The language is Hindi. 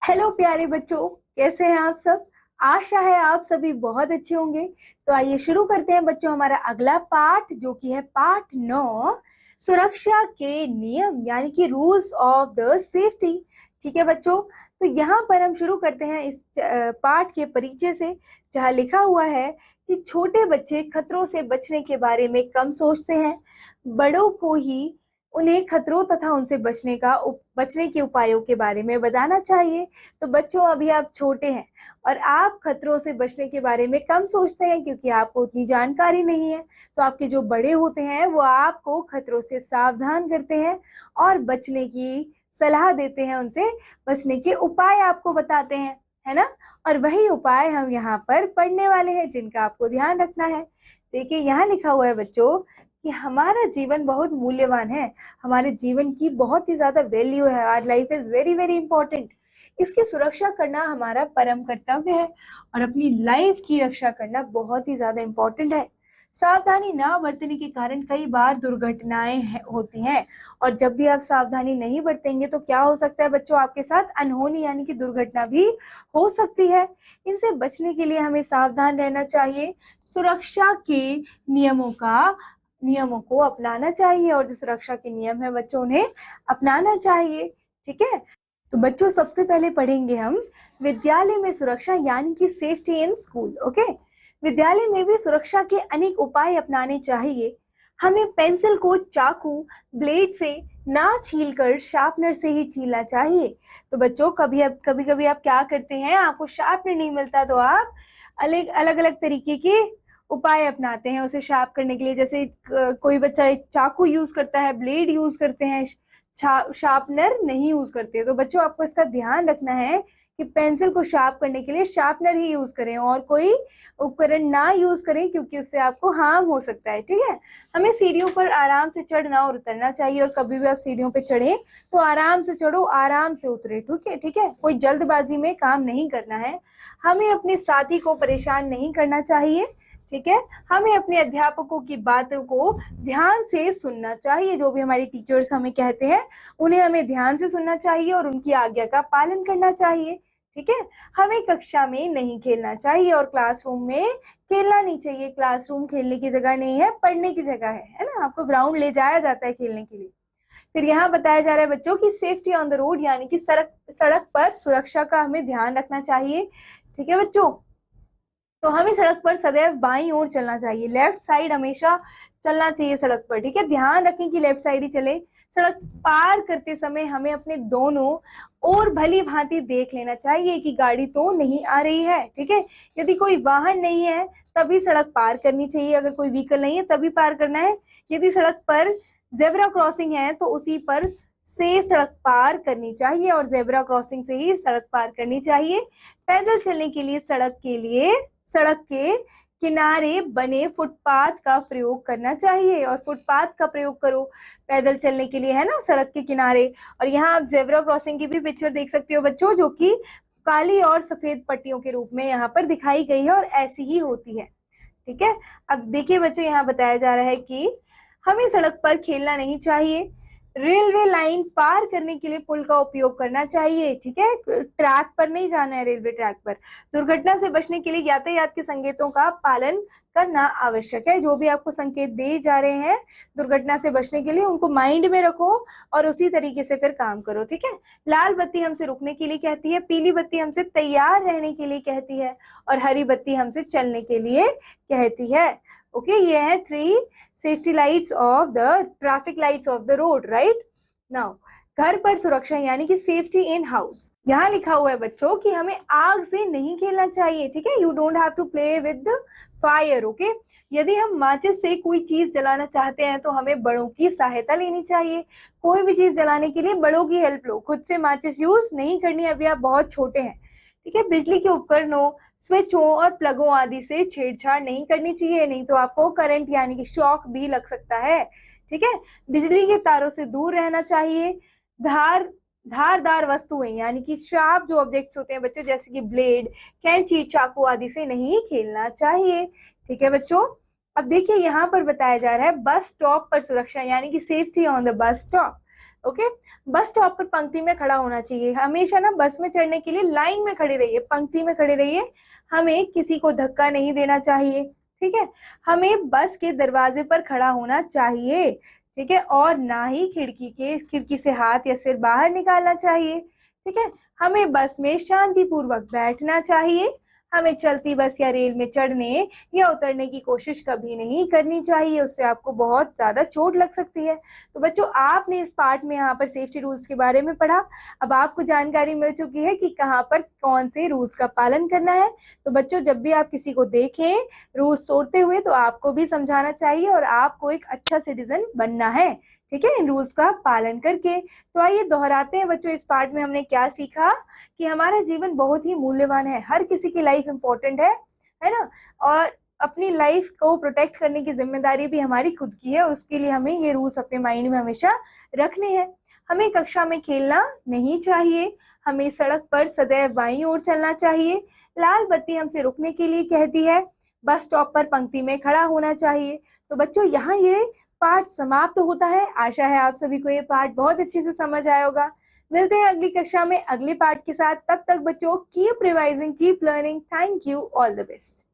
हेलो प्यारे बच्चों, कैसे हैं आप सब। आशा है आप सभी बहुत अच्छे होंगे। तो आइए शुरू करते हैं बच्चों हमारा अगला पाठ, जो कि है पाठ 9, सुरक्षा के नियम यानी कि रूल्स ऑफ द सेफ्टी। ठीक है बच्चों, तो यहाँ पर हम शुरू करते हैं इस पाठ के परिचय से, जहाँ लिखा हुआ है कि छोटे बच्चे खतरों से बचने के बारे में कम सोचते हैं, बड़ों को ही उन्हें खतरों तथा उनसे बचने के उपायों के बारे में बताना चाहिए। तो बच्चों, अभी आप छोटे हैं और आप खतरों से बचने के बारे में कम सोचते हैं क्योंकि आपको उतनी जानकारी नहीं है। तो आपके जो बड़े होते हैं वो आपको खतरों से सावधान करते हैं और बचने की सलाह देते हैं, उनसे बचने के उपाय आपको बताते हैं, है ना। और वही उपाय हम यहाँ पर पढ़ने वाले हैं, जिनका आपको ध्यान रखना है। देखिए, यहाँ लिखा हुआ है बच्चों कि हमारा जीवन बहुत मूल्यवान है, हमारे जीवन की बहुत ही ज्यादा वैल्यू है। Our life is very very important. इसकी सुरक्षा करना हमारा परम कर्तव्य है और अपनी लाइफ की रक्षा करना बहुत ही ज्यादा इंपॉर्टेंट है। सावधानी ना बरतने के कारण कई बार दुर्घटनाएं होती हैं, और जब भी आप सावधानी नहीं बरतेंगे तो क्या हो सकता है बच्चों, आपके साथ अनहोनी यानी कि दुर्घटना भी हो सकती है। इनसे बचने के लिए हमें सावधान रहना चाहिए, सुरक्षा के नियमों को अपनाना चाहिए, और जो सुरक्षा के नियम है बच्चों उन्हें अपनाना चाहिए। ठीक है, तो बच्चों सबसे पहले पढ़ेंगे हम विद्यालय में सुरक्षा यानी कि सेफ्टी इन स्कूल। ओके, विद्यालय में भी सुरक्षा के अनेक उपाय अपनाने चाहिए। हमें पेंसिल को चाकू ब्लेड से ना छीलकर शार्पनर से ही छीलना चाहिए। तो बच्चों, कभी कभी आप क्या करते हैं, आपको शार्पनर नहीं मिलता तो आप अलग अलग तरीके के उपाय अपनाते हैं उसे शार्प करने के लिए। जैसे कोई बच्चा चाकू यूज करता है, ब्लेड यूज करते हैं, शार्पनर नहीं यूज करते। तो बच्चों, आपको इसका ध्यान रखना है कि पेंसिल को शार्प करने के लिए शार्पनर ही यूज करें और कोई उपकरण ना यूज करें, क्योंकि उससे आपको हार्म हो सकता है। ठीक है, हमें सीढ़ियों पर आराम से चढ़ना और उतरना चाहिए, और कभी भी आप सीढ़ियों पे चढ़े तो आराम से चढ़ो, आराम से उतरे। ठीक है, कोई जल्दबाजी में काम नहीं करना है। हमें अपने साथी को परेशान नहीं करना चाहिए। ठीक है, हमें अपने अध्यापकों की बातों को ध्यान से सुनना चाहिए। जो भी हमारे टीचर्स हमें कहते हैं उन्हें हमें ध्यान से सुनना चाहिए और उनकी आज्ञा का पालन करना चाहिए। ठीक है, हमें कक्षा में नहीं खेलना चाहिए और क्लासरूम में खेलना नहीं चाहिए। क्लासरूम खेलने की जगह नहीं है, पढ़ने की जगह है ना। आपको ग्राउंड ले जाया जाता है खेलने के लिए। फिर यहाँ बताया जा रहा है बच्चों की सेफ्टी ऑन द रोड यानी कि सड़क पर सुरक्षा का हमें ध्यान रखना चाहिए। ठीक है बच्चों, तो हमें सड़क पर सदैव बाईं ओर चलना चाहिए, लेफ्ट साइड हमेशा चलना चाहिए सड़क पर। ठीक है, ध्यान रखें कि लेफ्ट साइड ही चले। सड़क पार करते समय हमें अपने दोनों और भली भांति देख लेना चाहिए कि गाड़ी तो नहीं आ रही है। ठीक है, यदि कोई वाहन नहीं है तभी सड़क पार करनी चाहिए, अगर कोई व्हीकल नहीं है तभी पार करना है। यदि सड़क पर जेब्रा क्रॉसिंग है तो उसी पर से सड़क पार करनी चाहिए और जेब्रा क्रॉसिंग से ही सड़क पार करनी चाहिए। पैदल चलने के लिए सड़क के किनारे बने फुटपाथ का प्रयोग करना चाहिए, और फुटपाथ का प्रयोग करो पैदल चलने के लिए, है ना, सड़क के किनारे। और यहाँ आप जेब्रा क्रॉसिंग की भी पिक्चर देख सकते हो बच्चों, जो कि काली और सफेद पट्टियों के रूप में यहाँ पर दिखाई गई है और ऐसी ही होती है। ठीक है, अब देखिए बच्चों, यहाँ बताया जा रहा है कि हमें सड़क पर खेलना नहीं चाहिए। रेलवे लाइन पार करने के लिए पुल का उपयोग करना चाहिए। ठीक है, ट्रैक पर नहीं जाना है, रेलवे ट्रैक पर। दुर्घटना से बचने के लिए यातायात के संकेतों का पालन करना आवश्यक है। जो भी आपको संकेत दिए जा रहे हैं दुर्घटना से बचने के लिए, उनको माइंड में रखो और उसी तरीके से फिर काम करो। ठीक है, लाल बत्ती हमसे रुकने के लिए कहती है, पीली बत्ती हमसे तैयार रहने के लिए कहती है, और हरी बत्ती हमसे चलने के लिए कहती है। ओके, ये है 3 safety lights off the traffic lights off the road, right. Now, घर पर सुरक्षा यानी कि सेफ्टी इन हाउस। यहाँ लिखा हुआ है बच्चों कि हमें आग से नहीं खेलना चाहिए। ठीक है, you don't have to play with fire. Okay, यदि हम माचिस से कोई चीज जलाना चाहते हैं तो हमें बड़ों की सहायता लेनी चाहिए। कोई भी चीज जलाने के लिए बड़ों की हेल्प लो, खुद से माचिस यूज नहीं करनी, अभी आप बहुत छोटे हैं। ठीक है, बिजली के उपकरणों, स्विचों और प्लगों आदि से छेड़छाड़ नहीं करनी चाहिए, नहीं तो आपको करंट यानी कि शॉक भी लग सकता है। ठीक है, बिजली के तारों से दूर रहना चाहिए। धारदार वस्तुएं यानी कि शार्प जो ऑब्जेक्ट्स होते हैं बच्चों, जैसे कि ब्लेड, कैंची, चाकू आदि से नहीं खेलना चाहिए। ठीक है बच्चों, अब देखिए यहाँ पर बताया जा रहा है बस स्टॉप पर सुरक्षा यानी कि safety on the bus stop. Okay. Bus stop पर पंक्ति में खड़ा होना चाहिए, हमेशा ना बस में चढ़ने के लिए लाइन में खड़े रहिए, पंक्ति में खड़े रहिए, हमें किसी को धक्का नहीं देना चाहिए, ठीक है। हमें बस के दरवाजे पर खड़ा होना चाहिए, ठीक है, और ना ही खिड़की से हाथ या सिर बाहर निकालना चाहिए, ठीक है। हमें बस में शांतिपूर्वक बैठना चाहिए, हमें चलती बस या रेल में चढ़ने या उतरने की कोशिश कभी नहीं करनी चाहिए, उससे आपको बहुत ज्यादा चोट लग सकती है। तो बच्चों, आपने इस पार्ट में यहाँ पर सेफ्टी रूल्स के बारे में पढ़ा। अब आपको जानकारी मिल चुकी है कि कहाँ पर कौन से रूल्स का पालन करना है। तो बच्चों, जब भी आप किसी को देखें रूल्स तोड़ते हुए तो आपको भी समझाना चाहिए और आपको एक अच्छा सिटीजन बनना है, ठीक है, इन रूल्स का पालन करके। तो आइए दोहराते हैं बच्चों, इस पार्ट में हमने क्या सीखा कि हमारा जीवन बहुत ही मूल्यवान है, हर किसी की लाइफ इंपॉर्टेंट है ना, और अपनी लाइफ को प्रोटेक्ट करने की जिम्मेदारी भी हमारी खुद की है, उसके लिए हमें ये रूल्स अपने माइंड में हमेशा रखने हैं। हमें कक्षा में खेलना नहीं चाहिए, हमें सड़क पर सदैव बाईं ओर चलना चाहिए, लाल बत्ती हमसे रुकने के लिए कहती है, बस स्टॉप पर पंक्ति में खड़ा होना चाहिए। तो बच्चों, यहाँ ये पार्ट समाप्त होता है। आशा है आप सभी को ये पार्ट बहुत अच्छे से समझ आया होगा। मिलते हैं अगली कक्षा में अगले पार्ट के साथ। तब तक बच्चों, keep revising, keep learning. Thank you, all the best.